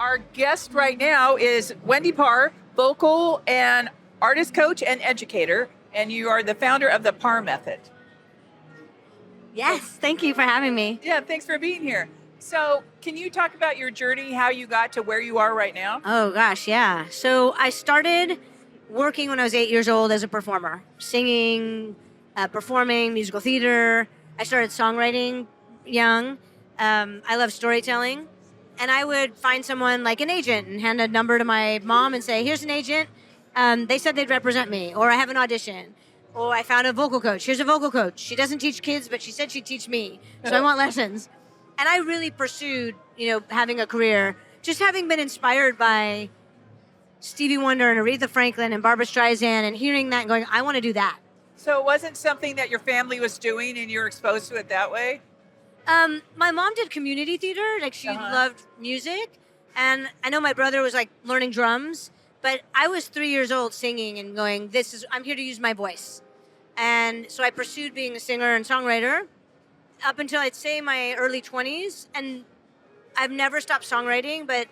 Our guest right now is Wendy Parr, vocal and artist coach and educator, and you are the founder of the Parr Method. Yes, thank you for having me. Yeah, thanks for being here. So, can you talk about your journey, how you got to where you are right now? Oh gosh, yeah. So I started working when I was 8 years old as a performer, singing, performing, musical theater. I started songwriting young. I love storytelling. And I would find someone like an agent and hand a number to my mom and say, here's an agent. They said they'd represent me, or I have an audition. Or I found a vocal coach. Here's a vocal coach. She doesn't teach kids, but she said she'd teach me. So I want lessons. And I really pursued, having a career, just having been inspired by Stevie Wonder and Aretha Franklin and Barbra Streisand and hearing that and going, I want to do that. So, it wasn't something that your family was doing and you were exposed to it that way? My mom did community theater. Like she loved music. And I know my brother was like learning drums, but I was 3 years old singing and going, I'm here to use my voice. And so I pursued being a singer and songwriter up until I'd say my early 20s. And I've never stopped songwriting, but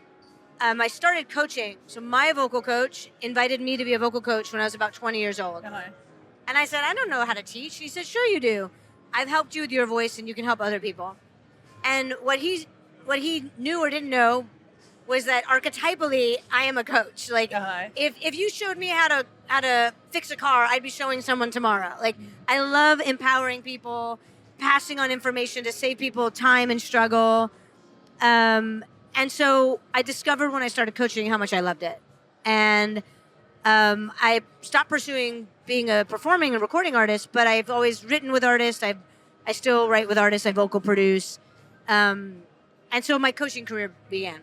I started coaching. So my vocal coach invited me to be a vocal coach when I was about 20 years old. And I said, I don't know how to teach. He said, sure you do. I've helped you with your voice and you can help other people. And what he knew or didn't know was that archetypally I am a coach. Like if you showed me how to fix a car, I'd be showing someone tomorrow. Like I love empowering people, passing on information to save people time and struggle. And so I discovered when I started coaching how much I loved it. And I stopped pursuing being a performing and recording artist, but I've always written with artists. I still write with artists. I vocal produce. And so my coaching career began.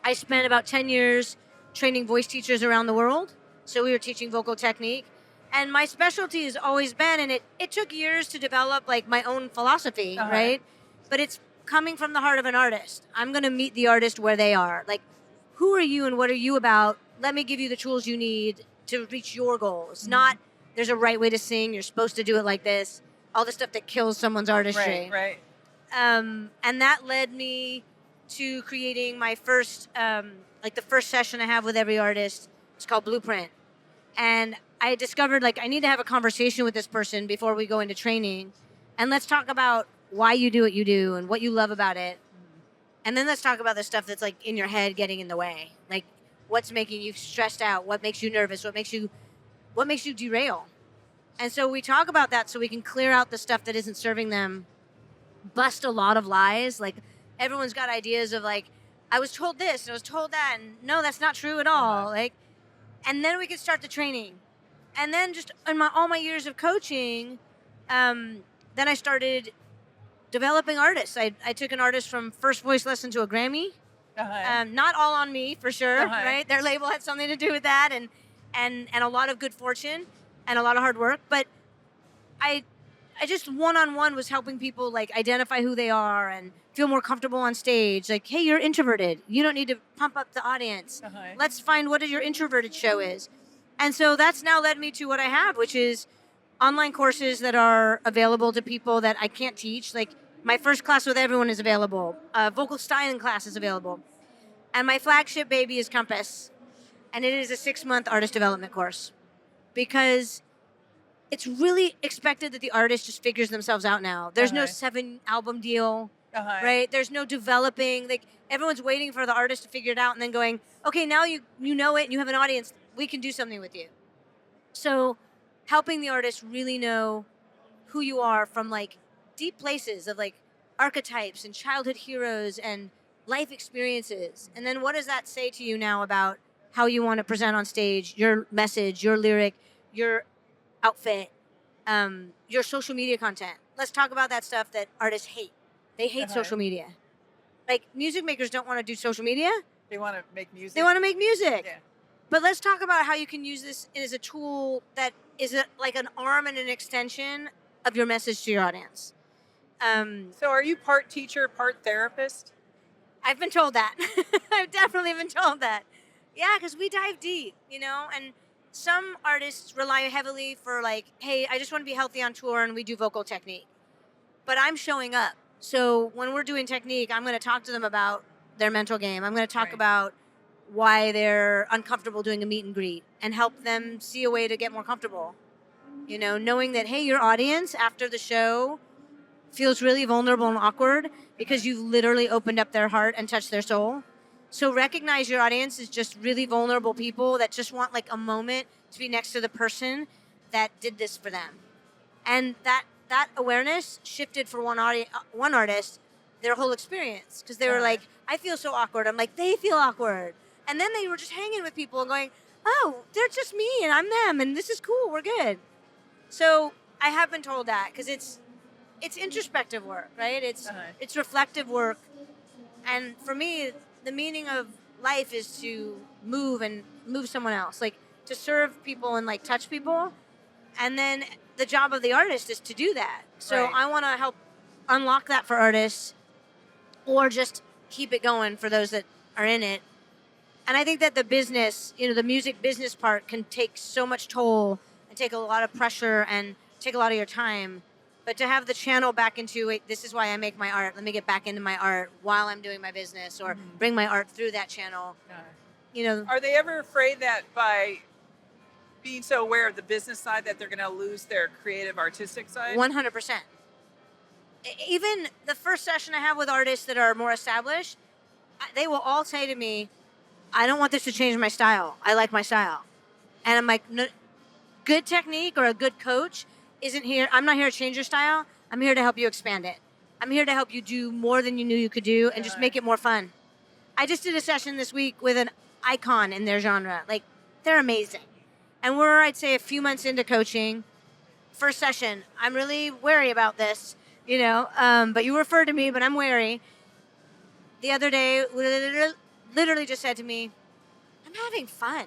I spent about 10 years training voice teachers around the world. So we were teaching vocal technique. And my specialty has always been, and it took years to develop like my own philosophy, right? But it's coming from the heart of an artist. I'm going to meet the artist where they are. Like, who are you and what are you about? Let me give you the tools you need to reach your goals. Not there's a right way to sing. You're supposed to do it like this. All the stuff that kills someone's artistry. Right. And that led me to creating my first, the first session I have with every artist. It's called Blueprint. And I discovered I need to have a conversation with this person before we go into training. And let's talk about why you do what you do and what you love about it. And then let's talk about the stuff that's like in your head getting in the way. Like what's making you stressed out? What makes you nervous? What makes you derail? And so we talk about that so we can clear out the stuff that isn't serving them, bust a lot of lies. Like everyone's got ideas of like, I was told this and I was told that, and no, that's not true at all. And then we can start the training. And then just in all my years of coaching, then I started developing artists. I took an artist from first voice lesson to a Grammy. Not all on me, for sure, right? Their label had something to do with that, and a lot of good fortune and a lot of hard work. But I just one-on-one was helping people like identify who they are and feel more comfortable on stage. Like, hey, you're introverted. You don't need to pump up the audience. Let's find what your introverted show is. And so that's now led me to what I have, which is online courses that are available to people that I can't teach. Like my first class with everyone is available. Vocal styling class is available. And my flagship baby is Compass. And it is a 6-month artist development course. Because it's really expected that the artist just figures themselves out now. There's no 7-album deal, right? There's no developing. Like everyone's waiting for the artist to figure it out and then going, okay, now you know it and you have an audience. We can do something with you. So helping the artist really know who you are from like deep places of like archetypes and childhood heroes and life experiences. And then what does that say to you now about how you want to present on stage, your message, your lyric, your outfit, your social media content. Let's talk about that stuff that artists hate. They hate social media. Like music makers don't want to do social media. They want to make music. They want to make music. Yeah. But let's talk about how you can use this as a tool that is like an arm and an extension of your message to your audience. So are you part teacher, part therapist? I've been told that. I've definitely been told that. Yeah, because we dive deep, and some artists rely heavily for like, hey, I just want to be healthy on tour and we do vocal technique. But I'm showing up. So when we're doing technique, I'm going to talk to them about their mental game. I'm going to talk Right. about why they're uncomfortable doing a meet and greet and help them see a way to get more comfortable. You know, knowing that, hey, your audience after the show feels really vulnerable and awkward because you've literally opened up their heart and touched their soul. So recognize your audience is just really vulnerable people that just want like a moment to be next to the person that did this for them. And that awareness shifted for one artist their whole experience, because they were like, I feel so awkward. I'm like, they feel awkward. And then they were just hanging with people and going, oh, they're just me and I'm them and this is cool, we're good. So I have been told that because it's introspective work, right? It's reflective work. And for me, the meaning of life is to move someone else, like to serve people and like touch people. And then the job of the artist is to do that. So I want to help unlock that for artists, or just keep it going for those that are in it. And I think that the business, you know, the music business part can take so much toll and take a lot of pressure and take a lot of your time. But to have the channel back into, wait, this is why I make my art. Let me get back into my art while I'm doing my business, or bring my art through that channel. You know, Are they ever afraid that by being so aware of the business side that they're going to lose their creative, artistic side? 100%. Even the first session I have with artists that are more established, they will all say to me, I don't want this to change my style. I like my style. And I'm like, no, good technique or a good coach isn't here. I'm not here to change your style. I'm here to help you expand it. I'm here to help you do more than you knew you could do and just make it more fun. I just did a session this week with an icon in their genre. Like, they're amazing. And we're, I'd say, a few months into coaching. First session, I'm really wary about this, you know, but you referred to me, but I'm wary. The other day, literally just said to me, I'm having fun.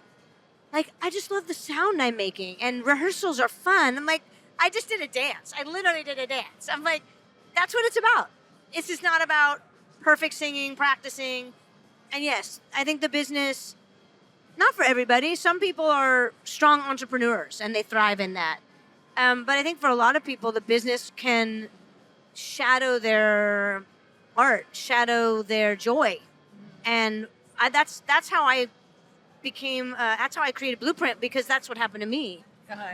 Like, I just love the sound I'm making, and rehearsals are fun. I'm like, I just did a dance. I literally did a dance. I'm like, that's what it's about. It's just not about perfect singing, practicing. And yes, I think the business, not for everybody. Some people are strong entrepreneurs and they thrive in that. But I think for a lot of people, the business can shadow their art, shadow their joy. And that's how I became, that's how I created Blueprint, because that's what happened to me.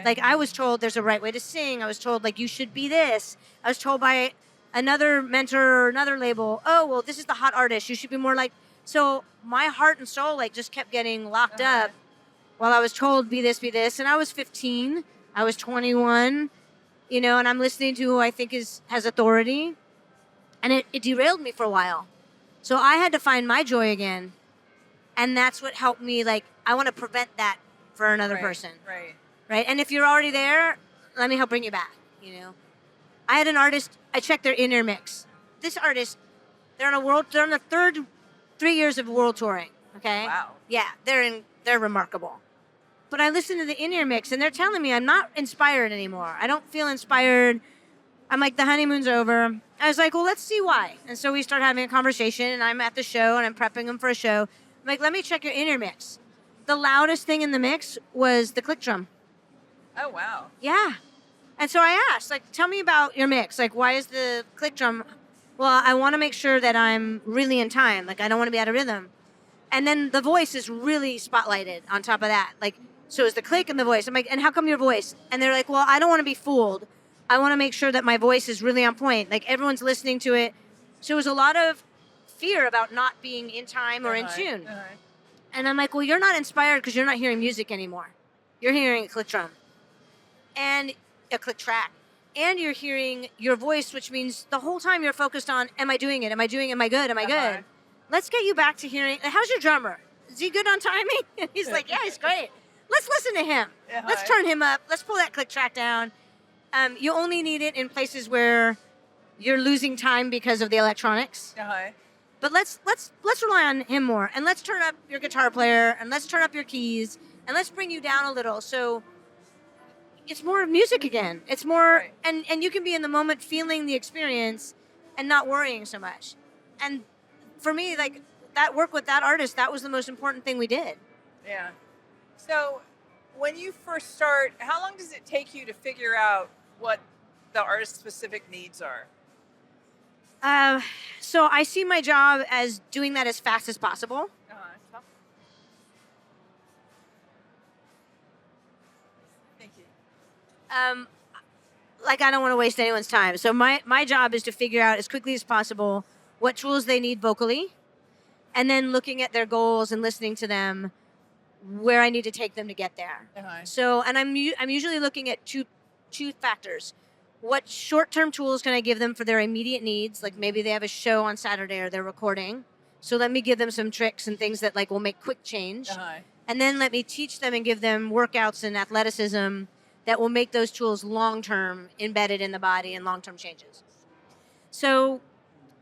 Like, I was told there's a right way to sing. I was told, like, you should be this. I was told by another mentor or another label, oh, well, this is the hot artist. You should be more like, so my heart and soul, like, just kept getting locked up while I was told, be this, be this. And I was 15. I was 21, you know, and I'm listening to who I think has authority. And it derailed me for a while. So I had to find my joy again. And that's what helped me, like, I want to prevent that for another person. Right? And if you're already there, let me help bring you back, you know. I had an artist, I checked their in-ear mix. This artist, they're on the third 3 years of world touring, okay? Wow. Yeah, they're remarkable. But I listened to the in-ear mix, and they're telling me I'm not inspired anymore. I don't feel inspired. I'm like, the honeymoon's over. I was like, well, let's see why. And so we start having a conversation, and I'm at the show, and I'm prepping them for a show. I'm like, let me check your in-ear mix. The loudest thing in the mix was the click drum. Oh, wow. Yeah. And so I asked, like, tell me about your mix. Like, why is the click drum? Well, I want to make sure that I'm really in time. Like, I don't want to be out of rhythm. And then the voice is really spotlighted on top of that. Like, so is the click and the voice. I'm like, and how come your voice? And they're like, well, I don't want to be fooled. I want to make sure that my voice is really on point. Like, everyone's listening to it. So it was a lot of fear about not being in time or in tune. And I'm like, well, you're not inspired because you're not hearing music anymore. You're hearing a click drum and a click track. And you're hearing your voice, which means the whole time you're focused on, am I doing it? Am I doing it? Am I good? Am I good? Let's get you back to hearing, how's your drummer? Is he good on timing? And he's like, yeah, he's great. Let's listen to him. Let's turn him up. Let's pull that click track down. You only need it in places where you're losing time because of the electronics. But let's rely on him more. And let's turn up your guitar player, and let's turn up your keys, and let's bring you down a little. So it's more music again. It's more, and you can be in the moment feeling the experience and not worrying so much. And for me, like, that work with that artist, that was the most important thing we did. Yeah. So when you first start, how long does it take you to figure out what the artist's specific needs are? So I see my job as doing that as fast as possible. Thank you. Like I don't want to waste anyone's time. So my job is to figure out as quickly as possible what tools they need vocally, and then looking at their goals and listening to them, where I need to take them to get there. So, and I'm usually looking at two factors. What short-term tools can I give them for their immediate needs? Like maybe they have a show on Saturday or they're recording. So let me give them some tricks and things that like will make quick change. And then let me teach them and give them workouts and athleticism that will make those tools long-term embedded in the body and long-term changes. So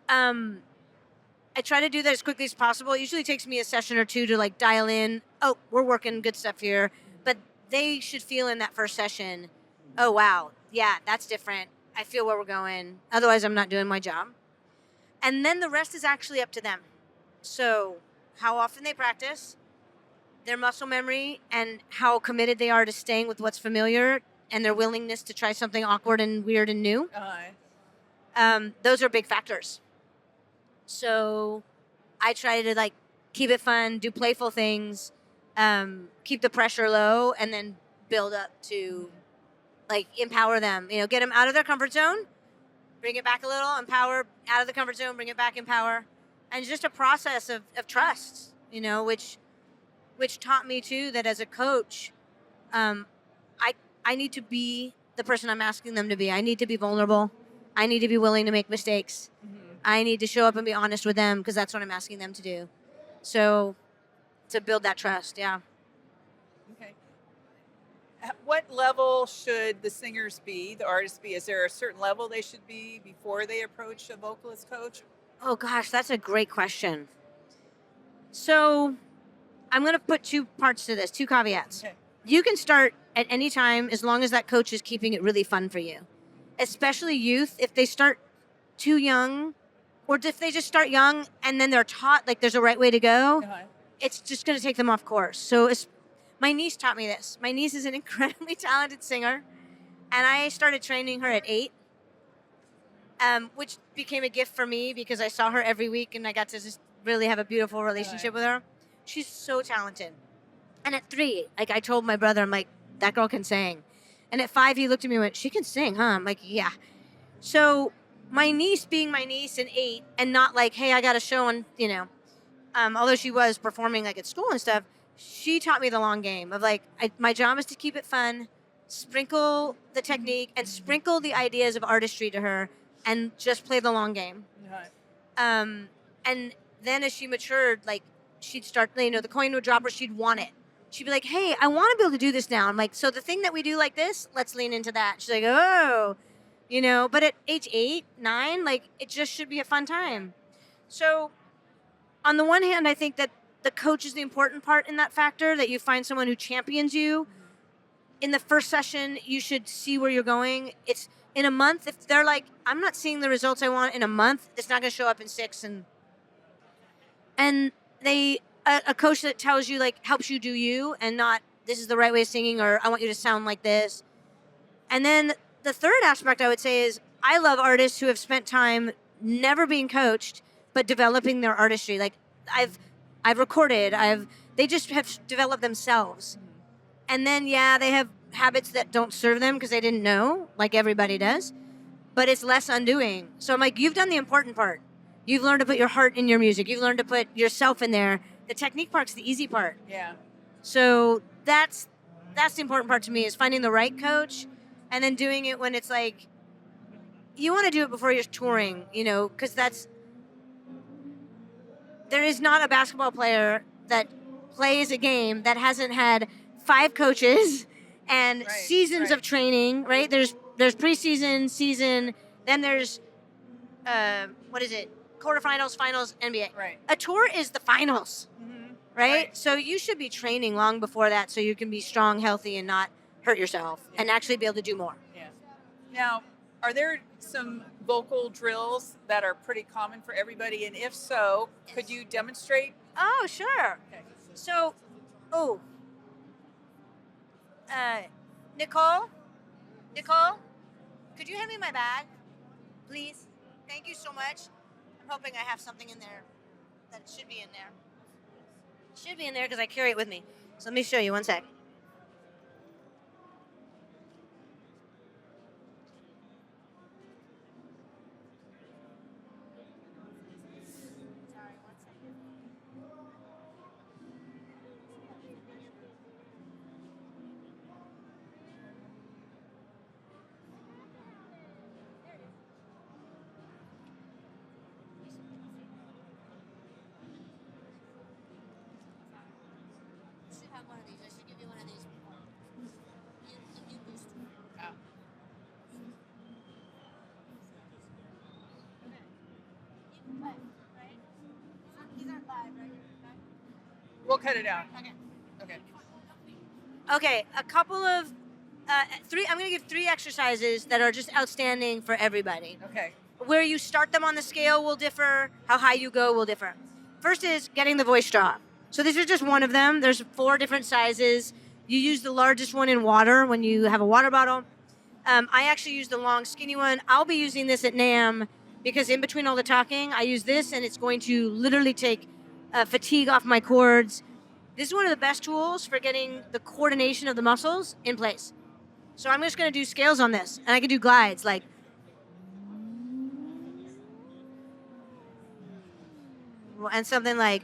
I try to do that as quickly as possible. It usually takes me a session or two to like dial in, oh, we're working good stuff here. But they should feel in that first session, oh, wow, yeah, that's different. I feel where we're going. Otherwise, I'm not doing my job. And then the rest is actually up to them. So how often they practice, their muscle memory, and how committed they are to staying with what's familiar, and their willingness to try something awkward and weird and new. Those are big factors. So I try to like keep it fun, do playful things, keep the pressure low, and then build up to like empower them, you know, get them out of their comfort zone, bring it back a little, empower, out of the comfort zone, bring it back, empower. And just a process of trust, you know, which taught me too that as a coach, I need to be the person I'm asking them to be. I need to be vulnerable. I need to be willing to make mistakes. I need to show up and be honest with them because that's what I'm asking them to do. So to build that trust, yeah. Okay. At what level should the singers be, the artists be? Is there a certain level they should be before they approach a vocalist coach? Oh gosh, that's a great question. So I'm going to put two parts to this, two caveats. Okay. You can start at any time as long as that coach is keeping it really fun for you. Especially youth, if they start too young, or if they just start young and then they're taught like there's a right way to go, it's just going to take them off course. So my niece taught me this. My niece is an incredibly talented singer, and I started training her at 8, which became a gift for me because I saw her every week and I got to just really have a beautiful relationship with her. She's so talented. And at 3, like I told my brother, I'm like, that girl can sing. And at 5, he looked at me and went, she can sing, huh? I'm like, yeah. So my niece being my niece and 8 and not like, hey, I got a show on, you know, although she was performing like at school and stuff, she taught me the long game of like, my job is to keep it fun, sprinkle the technique and sprinkle the ideas of artistry to her and just play the long game. And then as she matured, like she'd start, you know, the coin would drop or she'd want it. She'd be like, hey, I want to be able to do this now. I'm like, so the thing that we do like this, let's lean into that. She's like, oh, you know, but at age 8, 9, like it just should be a fun time. So on the one hand, I think that the coach is the important part in that factor, that you find someone who champions you. In the first session, you should see where you're going. It's in a month, if they're like, I'm not seeing the results I want in a month, it's not going to show up in 6. And a coach that tells you, like, helps you do you and not, this is the right way of singing, or I want you to sound like this. And then the third aspect I would say is I love artists who have spent time never being coached, but developing their artistry. Like I've recorded, they just have developed themselves. And then, yeah, they have habits that don't serve them because they didn't know, like everybody does, but it's less undoing. So I'm like, you've done the important part. You've learned to put your heart in your music. You've learned to put yourself in there. The technique part's the easy part. Yeah. So that's the important part to me, is finding the right coach and then doing it when it's like, you want to do it before you're touring, you know, because there is not a basketball player that plays a game that hasn't had 5 coaches and seasons of training, right? There's preseason, season, then there's, quarterfinals, finals, NBA. Right. A tour is the finals, right? So you should be training long before that so you can be strong, healthy, and not hurt yourself and actually be able to do more. Yeah. Now, are there some vocal drills that are pretty common for everybody? And if so, could you demonstrate? Oh, sure. Okay. So, Nicole, could you hand me my bag, please? Thank you so much. I'm hoping I have something in there that should be in there. Should be in there because I carry it with me. So let me show you one sec. Sorry, one second. You should have one of these. I should give you one of these. Immune boost. Oh. Live, right? These aren't live, right? We'll cut it out. Okay. Okay. Okay, a couple of three. I'm going to give 3 exercises that are just outstanding for everybody. Okay. Where you start them on the scale will differ. How high you go will differ. First is getting the voice straw. So this is just one of them. There's 4 different sizes. You use the largest one in water when you have a water bottle. I actually use the long, skinny one. I'll be using this at NAMM because in between all the talking, I use this, and it's going to literally take fatigue off my cords. This is one of the best tools for getting the coordination of the muscles in place. So I'm just going to do scales on this, and I can do glides like. And something like.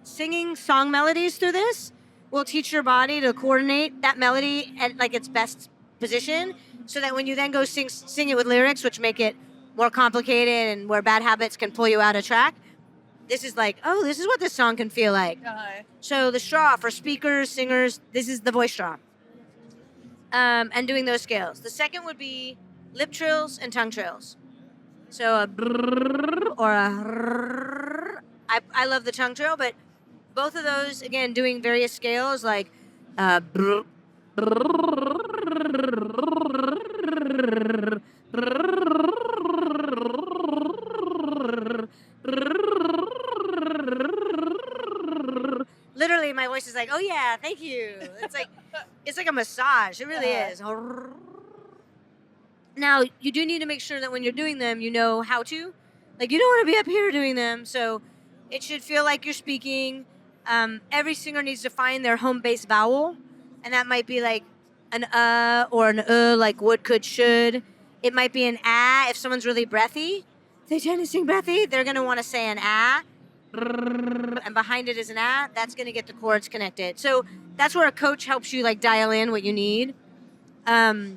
Singing song melodies through this will teach your body to coordinate that melody at like its best position, so that when you then go sing it with lyrics, which make it more complicated and where bad habits can pull you out of track, this is like, oh, this is what this song can feel like. Uh-huh. So the straw for speakers, singers, this is the voice straw. And doing those scales. The second would be lip trills and tongue trills. So a brrr or a rrr. I love the tongue trill, but both of those, again, doing various scales like brrr, literally my voice is like, oh yeah, thank you. It's like a massage. It really is. Now, you do need to make sure that when you're doing them, you know how to. Like, you don't want to be up here doing them, so it should feel like you're speaking. Every singer needs to find their home base vowel, and that might be like an or an like would, could, should. It might be an if someone's really breathy. They tend to sing breathy. They're going to want to say an and behind it is an That's going to get the chords connected. So that's where a coach helps you like dial in what you need. So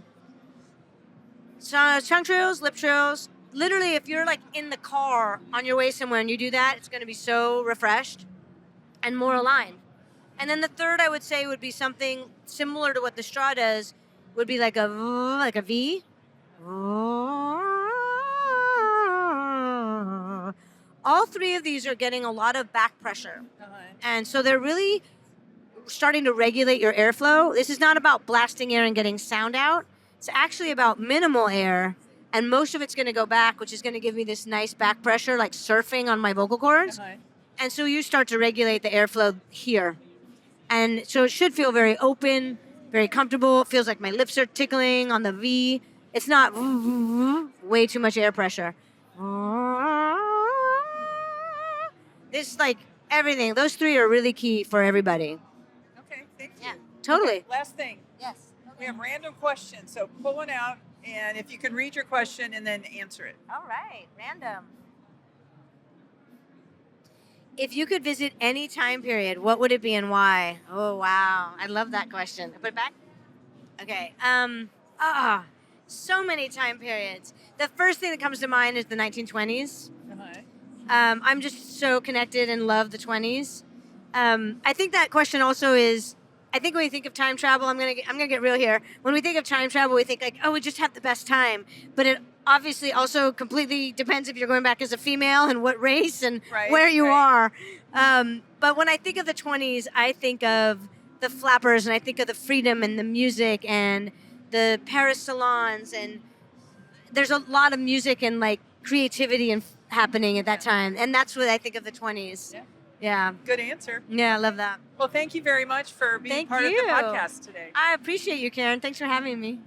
tongue trills, lip trills. Literally, if you're like in the car on your way somewhere and you do that, it's going to be so refreshed and more aligned. And then the third, I would say, would be something similar to what the straw does. Would be like a V. All 3 of these are getting a lot of back pressure, and so they're really starting to regulate your airflow. This is not about blasting air and getting sound out. It's actually about minimal air, and most of it's going to go back, which is going to give me this nice back pressure, like surfing on my vocal cords. And so you start to regulate the airflow here. And so it should feel very open, very comfortable. It feels like my lips are tickling on the V. It's not way too much air pressure. This, like, everything. Those 3 are really key for everybody. Okay, thank you. Yeah, totally. Okay, last thing. Yes. We have random questions, so pull one out, and if you can read your question and then answer it. All right, random. If you could visit any time period, what would it be and why? Oh, wow. I love that question. Put it back. Okay. So many time periods. The first thing that comes to mind is the 1920s. I'm just so connected and love the 20s. I think that question also is, I think when we think of time travel, I'm gonna get real here. When we think of time travel, we think like, oh, we just have the best time. But it obviously also completely depends if you're going back as a female and what race and where you are. But when I think of the 20s, I think of the flappers and I think of the freedom and the music and the Paris salons, and there's a lot of music and like creativity and happening at that time, and that's what I think of the 20s. Yeah. Yeah. Good answer. Yeah, I love that. Well, thank you very much for being Thank part of you. the podcast today. I appreciate you, Karen. Thanks for having me.